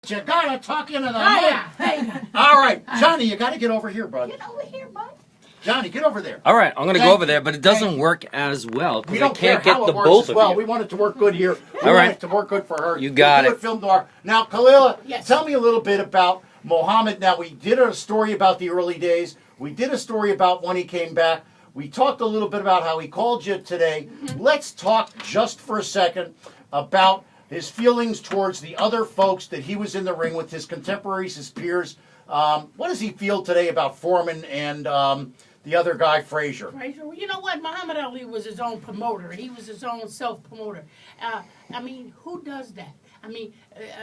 You gotta talk into the mic. All right, Johnny, you gotta get over here, bud. Get over here, bud. Johnny, get over there. All right, I'm going to go over there, but it doesn't work as well We because I don't care can't get how the it works both as of well. you. We want it to work good here. We All want right. it to work good for her. You got We'll it. do Film noir. Now, Khalilah, Yes. tell me a little bit about Mohammed. Now, we did a story about the early days. We did a story about when he came back. We talked a little bit about how he called you today. Let's talk just for a second about his feelings towards the other folks that he was in the ring with, his contemporaries, his peers. What does he feel today about Foreman and the other guy, Frazier? Frazier, you know what? Muhammad Ali was his own promoter. He was his own self-promoter. I mean, who does that? I mean,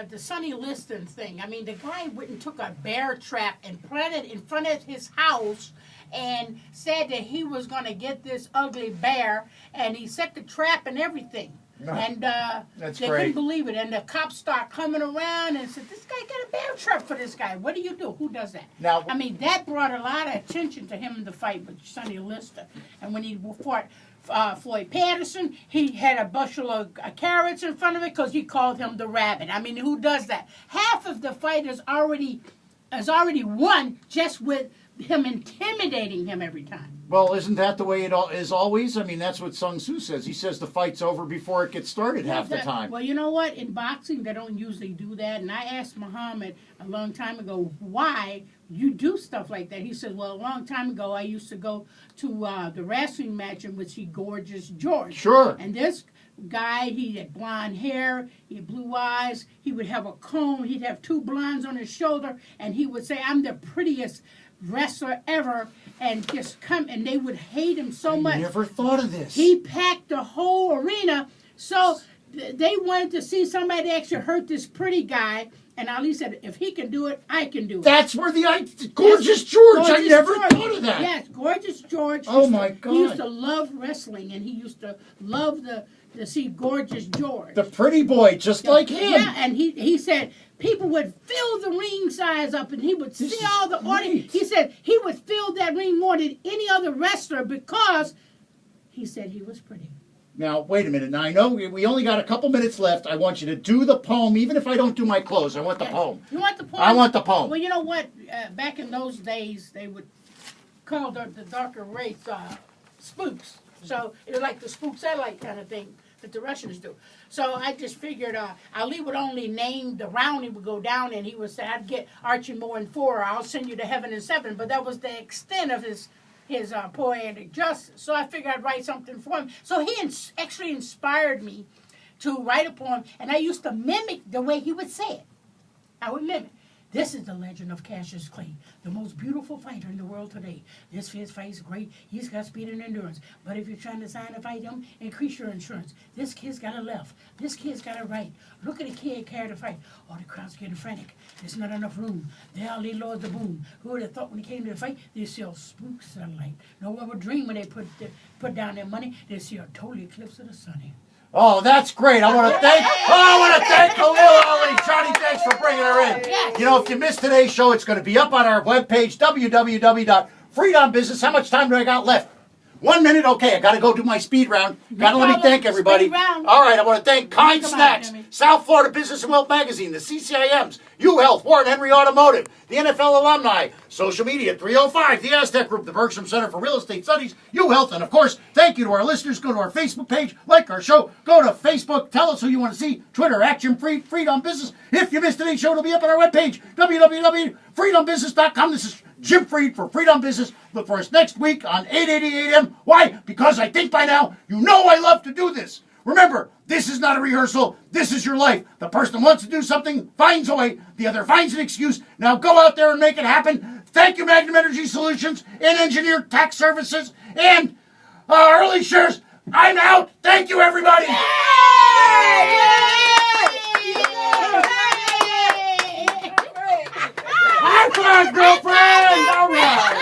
the Sonny Liston thing. I mean, the guy went and took a bear trap and planted in front of his house and said that he was going to get this ugly bear, and he set the trap and everything. And That's they great. couldn't believe it. And the cops start coming around and said, this guy got a bear trap for this guy. What do you do? Who does that? Now- I mean, that brought a lot of attention to him in the fight with Sonny Liston. And when he fought Floyd Patterson, he had a bushel of carrots in front of it because he called him the rabbit. I mean, who does that? Half of the fight has already won just with him intimidating him every time. Well, isn't that the way it is always? I mean, that's what Sun Tzu says. He says the fight's over before it gets started half the time. Well, you know what? In boxing, they don't usually do that. And I asked Mohammed a long time ago, why you do stuff like that? He said, well, a long time ago, I used to go to the wrestling match in which he Gorgeous George. Sure. And this guy, he had blonde hair, he had blue eyes, he would have a comb, he'd have two blondes on his shoulder, and he would say, I'm the prettiest wrestler ever, and just come, and they would hate him so much. I never thought of this. He packed the whole arena, so they wanted to see somebody actually hurt this pretty guy, and Ali said, if he can do it, I can do it. That's where Gorgeous George. I Gorgeous never George. thought of that. Yes, Gorgeous George. Oh, my God. He used to love wrestling, and he used to love to see Gorgeous George. The pretty boy, just like him. Yeah, and he said people would fill the ring size up, and he would see all the audience. He said he would fill that ring more than any other wrestler because he said he was pretty. Now, wait a minute. Now, I know we only got a couple minutes left. I want you to do the poem, even if I don't do my clothes. I want the poem. You want the poem? I want the poem. Well, you know what? Back in those days, they would call the darker race spooks. So it was like the spook satellite kind of thing that the Russians do. So I just figured Ali would only name the round he would go down, and he would say, I'd get Archie Moore in 4, or I'll send you to heaven in 7. But that was the extent of his poetic justice. So I figured I'd write something for him. So he actually inspired me to write a poem, and I used to mimic the way he would say it. I would mimic. This is the legend of Cassius Clay, the most beautiful fighter in the world today. This fist fight is great. He's got speed and endurance. But if you're trying to sign to fight him, increase your insurance. This kid's got a left. This kid's got a right. Look at the kid carry the fight. Oh, the crowd's getting frantic. There's not enough room. There Ali lords the boom. Who would have thought when he came to the fight, they'd see a spook sunlight. No one would dream when they put down their money, they'd see a total eclipse of the sun. Oh, that's great. I want to thank Khalilah Ali. Johnny, thanks for bringing her in. Yes. You know, if you missed today's show, it's going to be up on our webpage, www.freedombusiness. How much time do I got left? 1 minute? Okay, I got to go do my speed round. Got to let me thank everybody. Speed round. All right, I want to thank Kind Come on, Snacks, Jimmy. South Florida Business and Wealth Magazine, the CCIMs, U-Health, Warren Henry Automotive, the NFL Alumni, Social Media 305, the Aztec Group, the Bergstrom Center for Real Estate Studies, U-Health, and of course, thank you to our listeners. Go to our Facebook page, like our show, go to Facebook, tell us who you want to see, Twitter, Action Free, Freedom Business. If you missed today's show, it'll be up on our webpage, www.freedombusiness.com. This is Jim Freed for Freedom Business. Look for us next week on 8:80 a.m. Why? Because I think by now you know I love to do this. Remember, this is not a rehearsal. This is your life. The person who wants to do something finds a way. The other finds an excuse. Now go out there and make it happen. Thank you, Magnum Energy Solutions and Engineered Tax Services and Early Shares. I'm out. Thank you, everybody. High five, girlfriend. All right.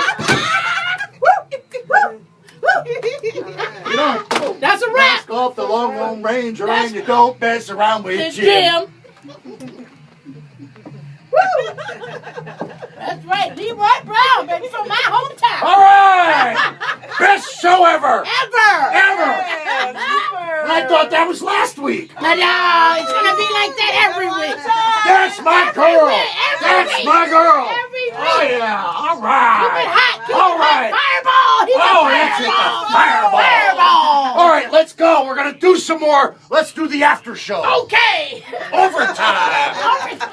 You know, That's a wrap. go off the long, long range around. You don't mess around with It's Jim. Jim. Woo! That's right, Leroy Brown, baby, from my hometown. All right. Best show ever. Ever. Ever. Yeah, super. I thought that was last week. But no, it's gonna be like that every week. That's my girl. Every That's week. my girl. Every week. Oh yeah. All Keep right. it hot. Keep All it hot. right. Fireball. He's Oh, a that's it. fireball. The fireball. Fireball. All right, let's go. We're gonna do some more. Let's do the after show. Okay. Overtime. Overtime.